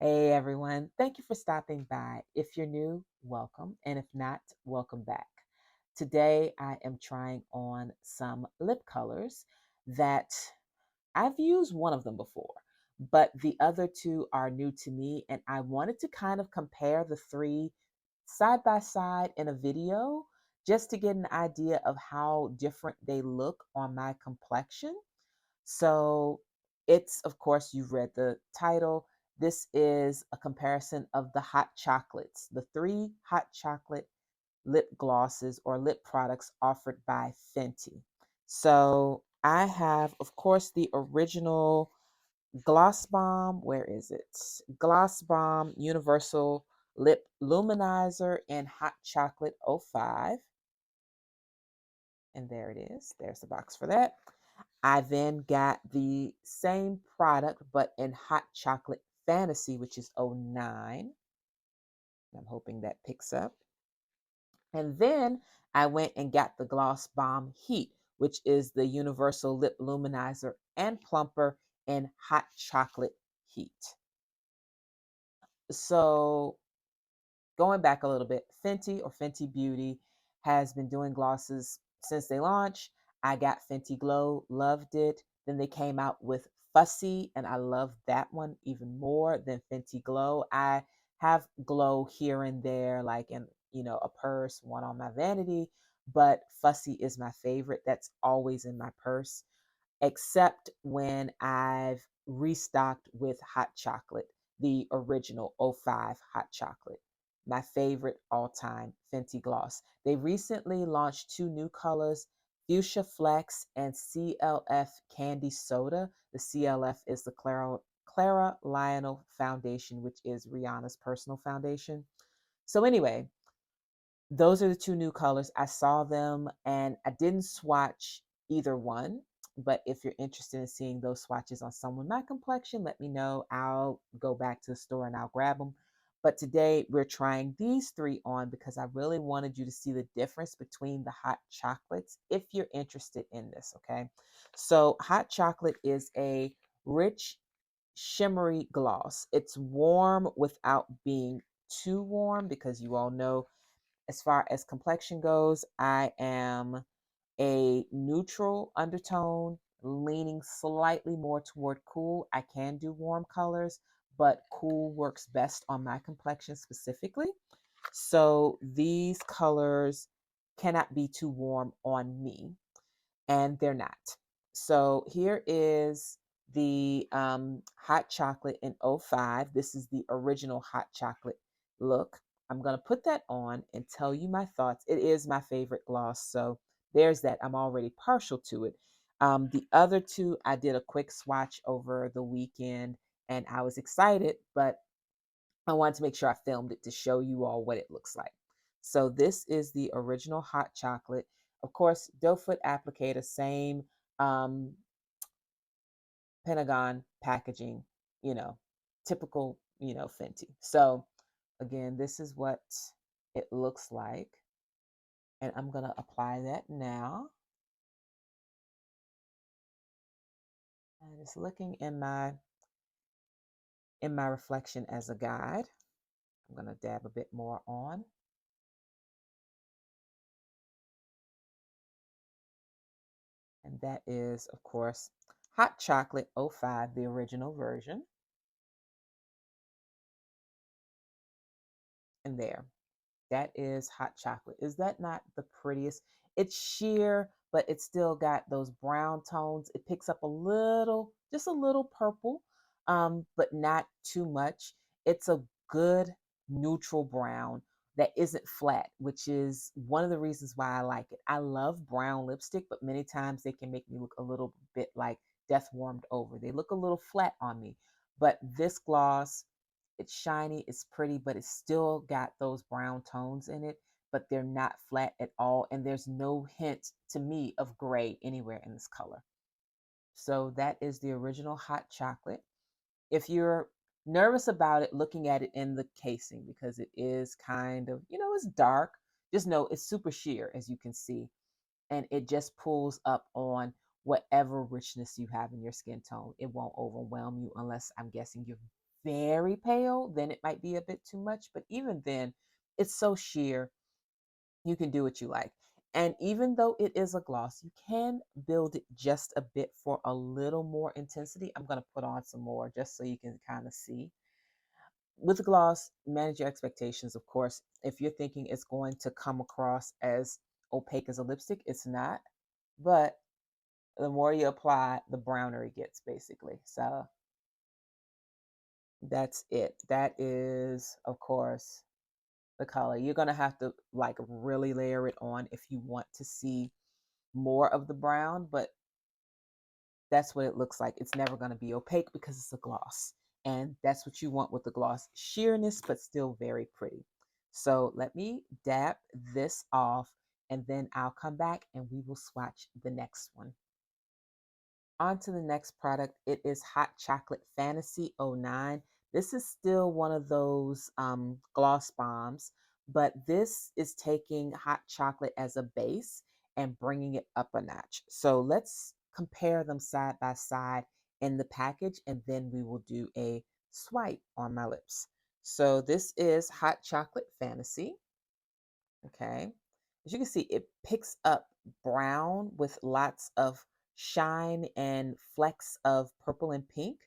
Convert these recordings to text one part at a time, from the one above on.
Hey everyone, thank you for stopping by. If you're new, welcome, and if not, welcome back. Today I am trying on some lip colors that I've used one of them before, but the other two are new to me, and I wanted to kind of compare the three side by side in a video just to get an idea of how different they look on my complexion. So it's, of course, you've read the title. This is a comparison of the hot chocolates, the three hot chocolate lip glosses or lip products offered by Fenty. So I have, of course, the original Gloss Bomb. Where is it? Gloss Bomb Universal Lip Luminizer in Hot Chocolate '05. And there it is. There's the box for that. I then got the same product, but in Hot Chocolate Fantasy, which is '09. I'm hoping that picks up. And then I went and got the Gloss Bomb Heat, which is the Universal Lip Luminizer and Plumper in Hot Chocolate Heat. So going back a little bit, Fenty or Fenty Beauty has been doing glosses since they launched. I got Fenty Glow, loved it. Then they came out with Fussy, and I love that one even more than Fenty Glow. I have Glow here and there, like in a purse, one on my vanity, but Fussy is my favorite. That's always in my purse except when I've restocked with hot chocolate, the original '05 hot chocolate, my favorite all time Fenty gloss. They recently launched two new colors, Fuchsia Flex and CLF Candy Soda. The CLF is the Clara Lionel Foundation, which is Rihanna's personal foundation. So, anyway, those are the two new colors. I saw them and I didn't swatch either one. But if you're interested in seeing those swatches on someone my complexion, let me know. I'll go back to the store and I'll grab them. But today we're trying these three on because I really wanted you to see the difference between the hot chocolates if you're interested in this. Okay. So, hot chocolate is a rich, shimmery gloss. It's warm without being too warm because you all know as far as complexion goes, I am a neutral undertone, leaning slightly more toward cool. I can do warm colors, but cool works best on my complexion specifically. So these colors cannot be too warm on me, and they're not. So here is the hot chocolate in '05. This is the original hot chocolate look. I'm going to put that on and tell you my thoughts. It is my favorite gloss. So there's that. I'm already partial to it. The other two, I did a quick swatch over the weekend and I was excited, but I wanted to make sure I filmed it to show you all what it looks like. So this is the original hot chocolate. Of course, doe foot applicator, same um, Pentagon packaging, you know, typical, Fenty. So again, this is what it looks like. And I'm going to apply that now. And it's looking in my reflection as a guide. I'm going to dab a bit more on. And that is, of course, Hot Chocolate '05, the original version. And there, that is hot chocolate. Is that not the prettiest? It's sheer, but it's still got those brown tones. It picks up a little, just a little purple, but not too much. It's a good neutral brown that isn't flat, which is one of the reasons why I like it. I love brown lipstick, but many times they can make me look a little bit like death warmed over. They look a little flat on me. But this gloss, it's shiny, it's pretty, but it's still got those brown tones in it, but they're not flat at all. And there's no hint to me of gray anywhere in this color. So that is the original hot chocolate. If you're nervous about it, looking at it in the casing, because it is kind of, it's dark, just know it's super sheer, as you can see. And it just pulls up on whatever richness you have in your skin tone. It won't overwhelm you unless I'm guessing you're very pale, then it might be a bit too much. But even then, it's so sheer, you can do what you like. And even though it is a gloss, you can build it just a bit for a little more intensity. I'm going to put on some more just so you can kind of see. With gloss, manage your expectations, of course. If you're thinking it's going to come across as opaque as a lipstick, it's not. But the more you apply, the browner it gets, basically. So that's it. That is, of course, the color. You're going to have to like really layer it on if you want to see more of the brown, but that's what it looks like. It's never going to be opaque because it's a gloss. And that's what you want with the gloss, sheerness, but still very pretty. So let me dab this off, and then I'll come back and we will swatch the next one. On to the next product. It is Hot Chocolate Fantasy '09. This is still one of those gloss bombs, but this is taking hot chocolate as a base and bringing it up a notch. So let's compare them side by side in the package, and then we will do a swipe on my lips. So this is Hot Chocolate Fantasy. Okay. As you can see, it picks up brown with lots of shine and flecks of purple and pink.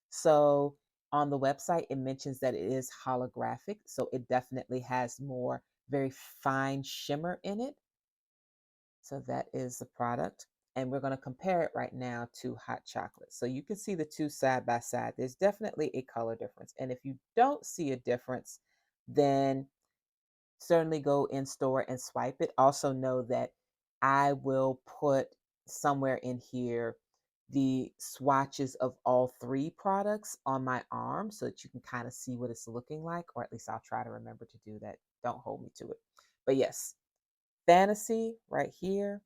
So on the website, it mentions that it is holographic. So it definitely has more very fine shimmer in it. So that is the product. And we're going to compare it right now to hot chocolate. So you can see the two side by side. There's definitely a color difference. And if you don't see a difference, then certainly go in store and swipe it. Also know that I will put somewhere in here the swatches of all three products on my arm so that you can kind of see what it's looking like, or at least I'll try to remember to do that. Don't hold me to it. But yes, Fantasy right here,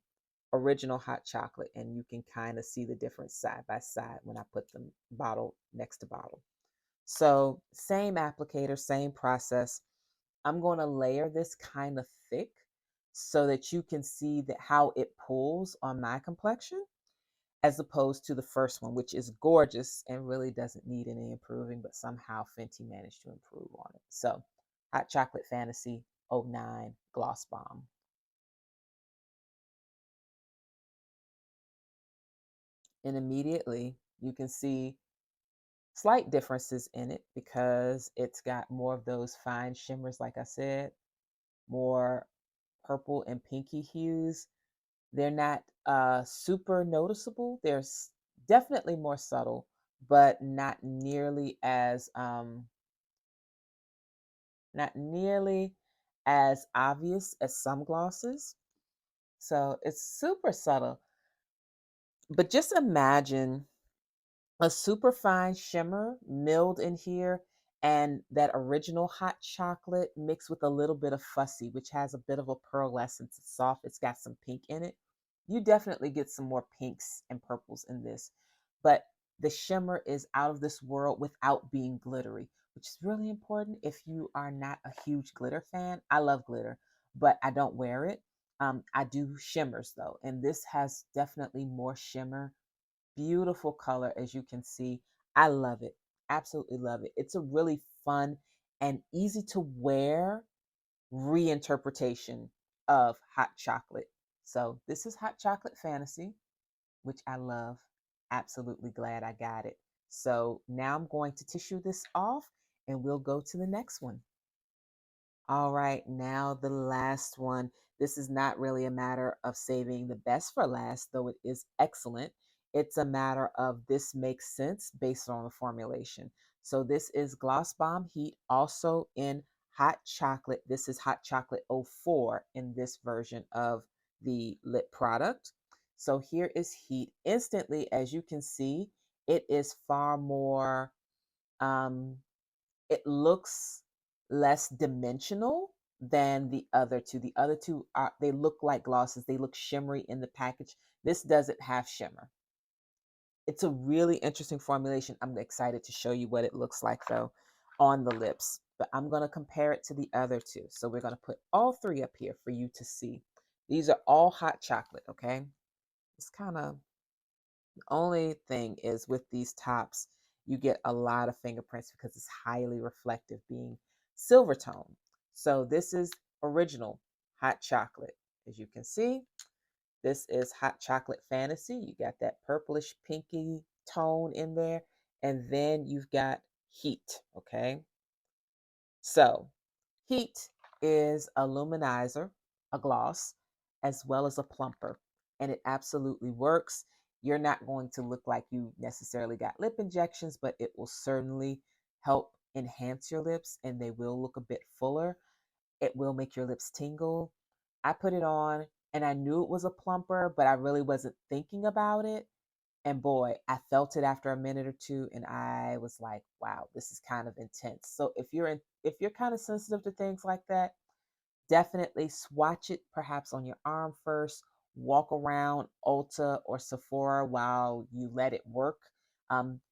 original hot chocolate, and you can kind of see the difference side by side when I put them bottle next to bottle. So same applicator, same process. I'm going to layer this kind of thick so that you can see that how it pulls on my complexion as opposed to the first one, which is gorgeous and really doesn't need any improving, but somehow Fenty managed to improve on it. So Hot Chocolate Fantasy '09 Gloss Bomb. And immediately you can see slight differences in it because it's got more of those fine shimmers, like I said, more purple and pinky hues. They're not super noticeable. Definitely more subtle, but not nearly as obvious as some glosses. So it's super subtle. But just imagine a super fine shimmer milled in here and that original hot chocolate mixed with a little bit of fussy, which has a bit of a pearlescence. It's soft, it's got some pink in it. You definitely get some more pinks and purples in this, but the shimmer is out of this world without being glittery, which is really important if you are not a huge glitter fan. I love glitter, but I don't wear it. I do shimmers though, and this has definitely more shimmer. Beautiful color, as you can see. I love it. Absolutely love it. It's a really fun and easy to wear reinterpretation of hot chocolate. So this is Hot Chocolate Fantasy, which I love. Absolutely glad I got it. So now I'm going to tissue this off and we'll go to the next one. All right, now the last one. This is not really a matter of saving the best for last, though it is excellent. It's a matter of this makes sense based on the formulation. So this is Gloss Bomb Heat, also in hot chocolate. This is Hot Chocolate '04 in this version of the lip product. So here is Heat. Instantly, as you can see, it is far more um, it looks less dimensional than the other two. The other two are they look like glosses. They look shimmery in the package. This doesn't have shimmer. It's a really interesting formulation. I'm excited to show you what it looks like though on the lips. But I'm going to compare it to the other two. So we're going to put all three up here for you to see. These are all hot chocolate, okay? It's kind of the only thing is with these tops you get a lot of fingerprints because it's highly reflective, being silver tone. So this is original Hot Chocolate. As you can see, this is Hot Chocolate Fantasy. You got that purplish pinky tone in there. And then you've got Heat, okay? So Heat is a luminizer, a gloss, as well as a plumper, and it absolutely works. You're not going to look like you necessarily got lip injections, but it will certainly help enhance your lips and they will look a bit fuller. It will make your lips tingle. I put it on and I knew it was a plumper, but I really wasn't thinking about it. And boy, I felt it after a minute or two and I was like, wow, this is kind of intense. So if you're kind of sensitive to things like that, definitely swatch it perhaps on your arm first. Walk around Ulta or Sephora while you let it work.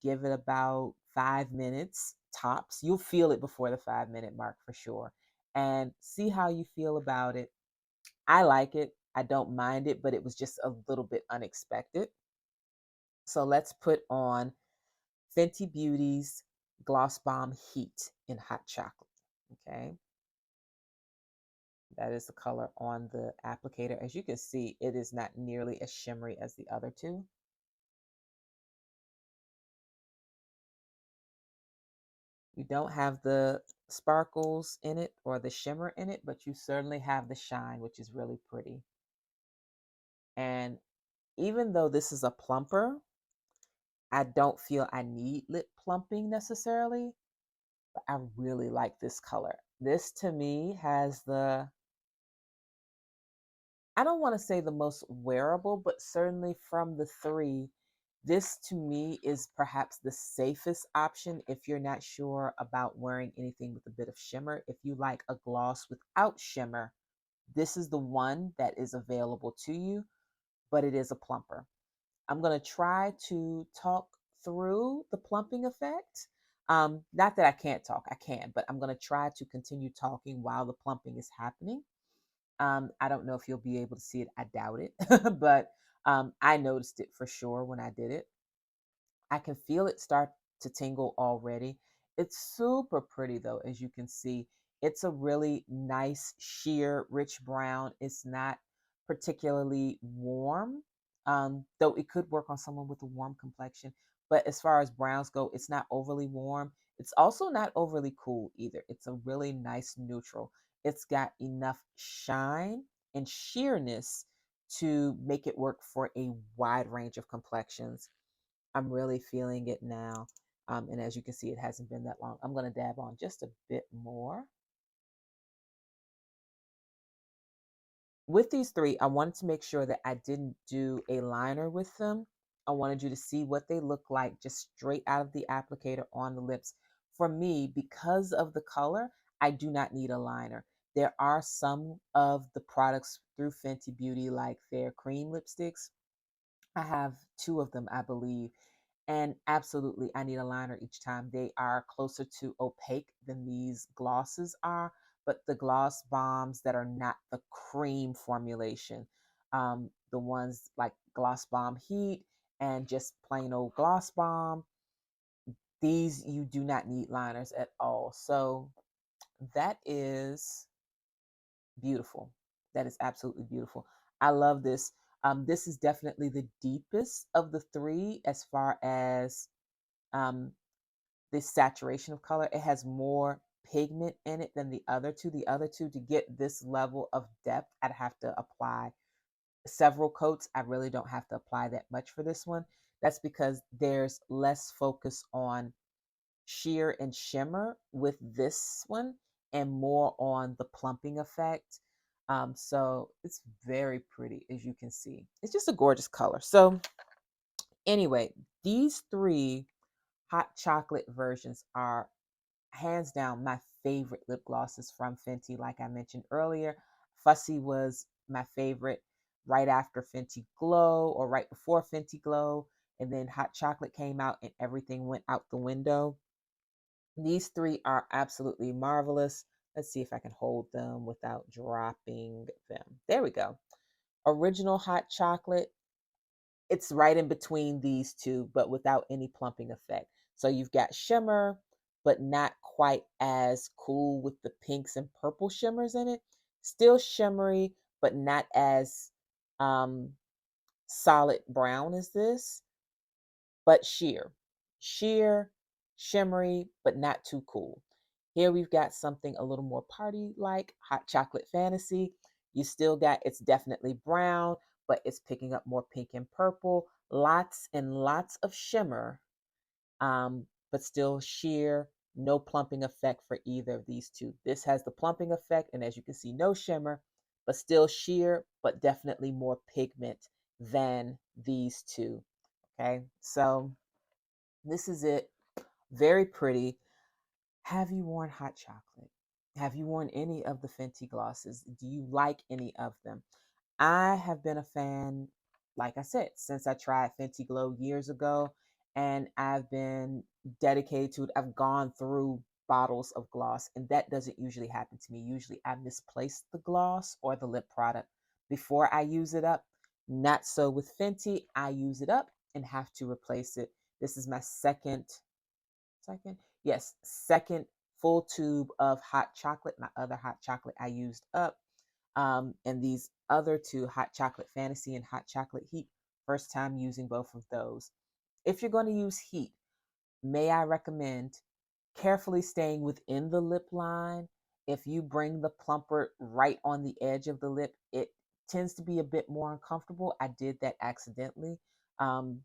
Give it about 5 minutes tops. You'll feel it before the 5 minute mark for sure. And see how you feel about it. I like it. I don't mind it, but it was just a little bit unexpected. So let's put on Fenty Beauty's Gloss Bomb Heat in Hot Chocolate. Okay. That is the color on the applicator. As you can see, it is not nearly as shimmery as the other two. You don't have the sparkles in it or the shimmer in it, but you certainly have the shine, which is really pretty. And even though this is a plumper, I don't feel I need lip plumping necessarily, but I really like this color. This to me has the, I don't want to say the most wearable, but certainly from the three, this to me is perhaps the safest option if you're not sure about wearing anything with a bit of shimmer. If you like a gloss without shimmer, this is the one that is available to you, but it is a plumper. I'm going to try to talk through the plumping effect. Not that I can't talk, I can, but I'm going to try to continue talking while the plumping is happening. I don't know if you'll be able to see it. I doubt it, but I noticed it for sure when I did it. I can feel it start to tingle already. It's super pretty though, as you can see. It's a really nice, sheer, rich brown. It's not particularly warm, though it could work on someone with a warm complexion. But as far as browns go, it's not overly warm. It's also not overly cool either. It's a really nice neutral. It's got enough shine and sheerness to make it work for a wide range of complexions. I'm really feeling it now. And as you can see, it hasn't been that long. I'm going to dab on just a bit more. With these three, I wanted to make sure that I didn't do a liner with them. I wanted you to see what they look like just straight out of the applicator on the lips. For me, because of the color, I do not need a liner. There are some of the products through Fenty Beauty, like their cream lipsticks. I have two of them, I believe. And absolutely, I need a liner each time. They are closer to opaque than these glosses are, but the gloss bombs that are not the cream formulation, the ones like Gloss Bomb Heat and just plain old Gloss Bomb, these you do not need liners at all. So that is beautiful. That is absolutely beautiful. I love this. This is definitely the deepest of the three as far as um, this saturation of color. It has more pigment in it than the other two. The other two, to get this level of depth, I'd have to apply several coats. I really don't have to apply that much for this one. That's because there's less focus on sheer and shimmer with this one and more on the plumping effect. So it's very pretty, as you can see. It's just a gorgeous color. So anyway, these three hot chocolate versions are hands down my favorite lip glosses from Fenty. Like I mentioned earlier, Fussy was my favorite right after Fenty Glow or right before Fenty Glow. And then Hot Chocolate came out and everything went out the window. These three are absolutely marvelous. Let's see if I can hold them without dropping them. There we go. Original Hot Chocolate. It's right in between these two, but without any plumping effect. So you've got shimmer, but not quite as cool with the pinks and purple shimmers in it. Still shimmery, but not as um, solid brown as this, but sheer. Sheer, shimmery, but not too cool. Here we've got something a little more party like Hot Chocolate Fantasy. You still got, it's definitely brown, but it's picking up more pink and purple. Lots and lots of shimmer, but still sheer, no plumping effect for either of these two. This has the plumping effect, and as you can see, no shimmer, but still sheer, but definitely more pigment than these two. Okay, so this is it. Very pretty. Have you worn Hot Chocolate? Have you worn any of the Fenty glosses? Do you like any of them? I have been a fan, like I said, since I tried Fenty Glow years ago, and I've been dedicated to it. I've gone through bottles of gloss, and that doesn't usually happen to me. Usually, I misplace the gloss or the lip product before I use it up. Not so with Fenty. I use it up and have to replace it. This is my second, yes, second full tube of hot chocolate. My other hot chocolate I used up. And these other two, Hot Chocolate Fantasy and Hot Chocolate Heat, first time using both of those. If you're going to use heat, may I recommend carefully staying within the lip line. If you bring the plumper right on the edge of the lip, it tends to be a bit more uncomfortable. I did that accidentally. Um,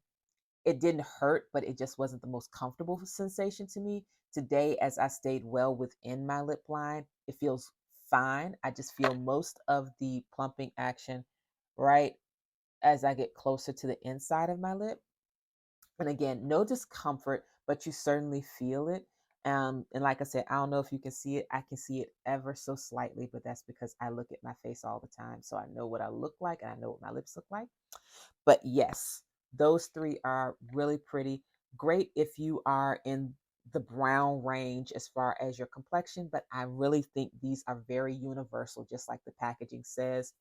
it didn't hurt, but it just wasn't the most comfortable sensation to me. Today, as I stayed well within my lip line, it feels fine. I just feel most of the plumping action right as I get closer to the inside of my lip. And again, no discomfort, but you certainly feel it. And like I said, I don't know if you can see it. I can see it ever so slightly, but that's because I look at my face all the time. So I know what I look like and I know what my lips look like. But yes, those three are really pretty. Great if you are in the brown range as far as your complexion, but I really think these are very universal, just like the packaging says.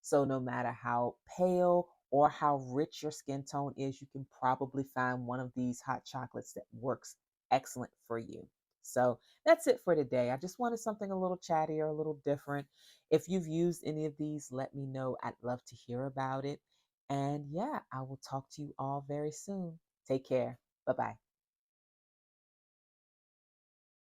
So no matter how pale or how rich your skin tone is, you can probably find one of these hot chocolates that works excellent for you. So that's it for today. I just wanted something a little chattier, a little different. If you've used any of these, let me know. I'd love to hear about it. And yeah, I will talk to you all very soon. Take care. Bye bye.